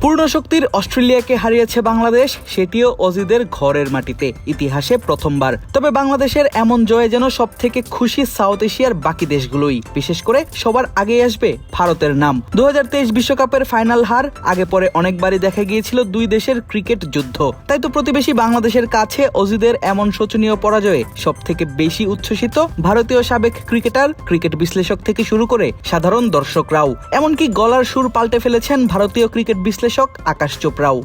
পূর্ণ শক্তির অস্ট্রেলিয়াকে হারিয়েছে বাংলাদেশ, সেটিও অজিদের ঘরের মাটিতে, ইতিহাসে প্রথমবার। তবে বাংলাদেশের এমন জয়ে যেন সবথেকে খুশি সাউথ এশিয়ার বাকি দেশগুলোই, বিশেষ করে সবার আগে আসবে ভারতের নাম। 2023 বিশ্বকাপের ফাইনাল হার আগে পরে অনেকবারই দেখা গিয়েছিল দুই দেশের ক্রিকেট যুদ্ধ। তাই তো প্রতিবেশী বাংলাদেশের কাছে অজিদের এমন শোচনীয় পরাজয়ে সবথেকে বেশি উচ্ছ্বসিত ভারতীয় সাবেক ক্রিকেটার, ক্রিকেট বিশ্লেষক থেকে শুরু করে সাধারণ দর্শকরাও। এমনকি গলার সুর পাল্টে ফেলেছেন ভারতীয় ক্রিকেট বিশ্লেষক আকাশ চোপড়াও।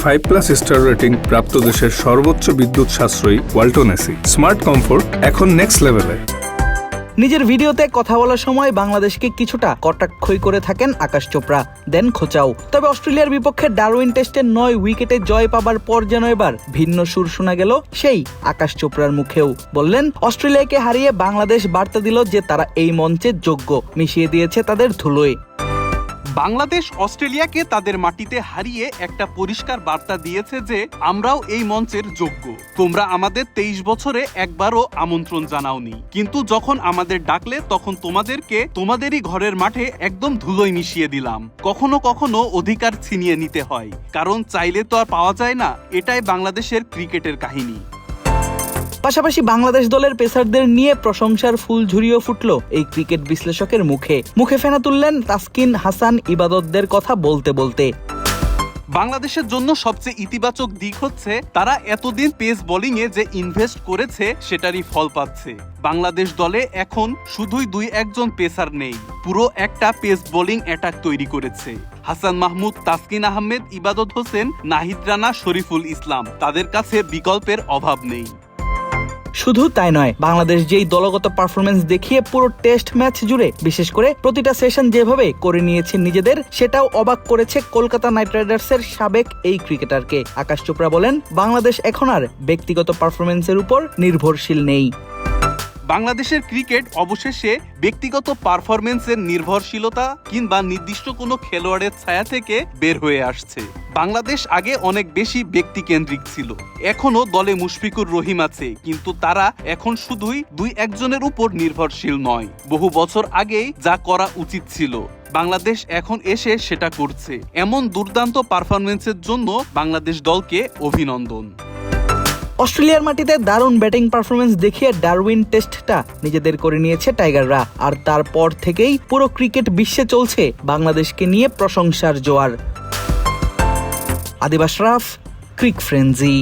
5+ স্টার রেটিং প্রাপ্ত দেশের সর্বোচ্চ বিদ্যুৎ সাশ্রয়ী ওয়ালটন এসি। স্মার্ট কমফোর্ট এখন নেক্সট লেভেলে। নিজের ভিডিওতে কথা বলার সময় বাংলাদেশকে কিছুটা কটাক্ষই করে থাকেন আকাশ চোপড়া, দেন খোঁচাও। তবে অস্ট্রেলিয়ার বিপক্ষে ডারউইন টেস্টে 9 উইকেটে জয় পাবার পর যেন এবার ভিন্ন সুর শোনা গেল সেই আকাশ চোপড়ার মুখেও। বললেন, অস্ট্রেলিয়াকে হারিয়ে বাংলাদেশ বার্তা দিল যে তারা এই মঞ্চে যোগ্য, মিশিয়ে দিয়েছে তাদের ধুলোয়। বাংলাদেশ অস্ট্রেলিয়াকে তাদের মাটিতে হারিয়ে একটা পরিষ্কার বার্তা দিয়েছে যে আমরাও এই মঞ্চের যোগ্য। তোমরা আমাদের 23 বছরে একবারও আমন্ত্রণ জানাওনি, কিন্তু যখন আমাদের ডাকলে তখন তোমাদেরকে তোমাদেরই ঘরের মাঠে একদম ধুলোয় মিশিয়ে দিলাম। কখনো কখনো অধিকার ছিনিয়ে নিতে হয়, কারণ চাইলে তো আর পাওয়া যায় না। এটাই বাংলাদেশের ক্রিকেটের কাহিনী। পাশাপাশি বাংলাদেশ দলের পেসারদের নিয়ে প্রশংসার ফুল ঝুরিয়ে ফুটল এই ক্রিকেট বিশ্লেষকের মুখে। মুখে ফেনা তুললেন তাসকিন, হাসান, ইবাদতদের কথা বলতে বলতে। বাংলাদেশের জন্য সবচেয়ে ইতিবাচক দিক হচ্ছে তারা এতদিন পেস বোলিংয়ে যে ইনভেস্ট করেছে সেটারই ফল পাচ্ছে। বাংলাদেশ দলে এখন শুধুই 2-1 পেসার নেই, পুরো একটা পেস বোলিং অ্যাটাক তৈরি করেছে। হাসান মাহমুদ, তাসকিন আহমেদ, ইবাদত হোসেন, নাহিদ রানা, শরীফুল ইসলাম, তাদের কাছে বিকল্পের অভাব নেই। শুধু তাই নয়, বাংলাদেশ যেই দলগত পারফরমেন্স দেখিয়ে পুরো টেস্ট ম্যাচ জুড়ে, বিশেষ করে প্রতিটা সেশন যেভাবে করে নিয়েছে নিজেদের, সেটাও অবাক করেছে কলকাতা নাইট রাইডার্সের সাবেক এই ক্রিকেটারকে। আকাশ চোপড়া বলেন, বাংলাদেশ এখন আর ব্যক্তিগত পারফরমেন্সের উপর নির্ভরশীল নেই। বাংলাদেশের ক্রিকেট অবশেষে ব্যক্তিগত পারফরমেন্সের নির্ভরশীলতা কিংবা নির্দিষ্ট কোনো খেলোয়াড়ের ছায়া থেকে বের হয়ে আসছে। বাংলাদেশ আগে অনেক বেশি ব্যক্তিকেন্দ্রিক ছিল। এখনো দলে মুশফিকুর রহিম আছে, কিন্তু তারা এখন শুধুই 2-1 উপর নির্ভরশীল নয়। বহু বছর আগেই যা করা উচিত ছিল, বাংলাদেশ এখন এসে সেটা করছে। এমন দুর্দান্ত পারফরমেন্সের জন্য বাংলাদেশ দলকে অভিনন্দন। অস্ট্রেলিয়ার মাটিতে দারুণ ব্যাটিং পারফরমেন্স দেখিয়ে ডারউইন টেস্টটা নিজেদের করে নিয়েছে টাইগাররা, আর তারপর থেকেই পুরো ক্রিকেট বিশ্বে চলছে বাংলাদেশকে নিয়ে প্রশংসার জোয়ার। আদিব আশরাফ, ক্রিক ফ্রেন্জি।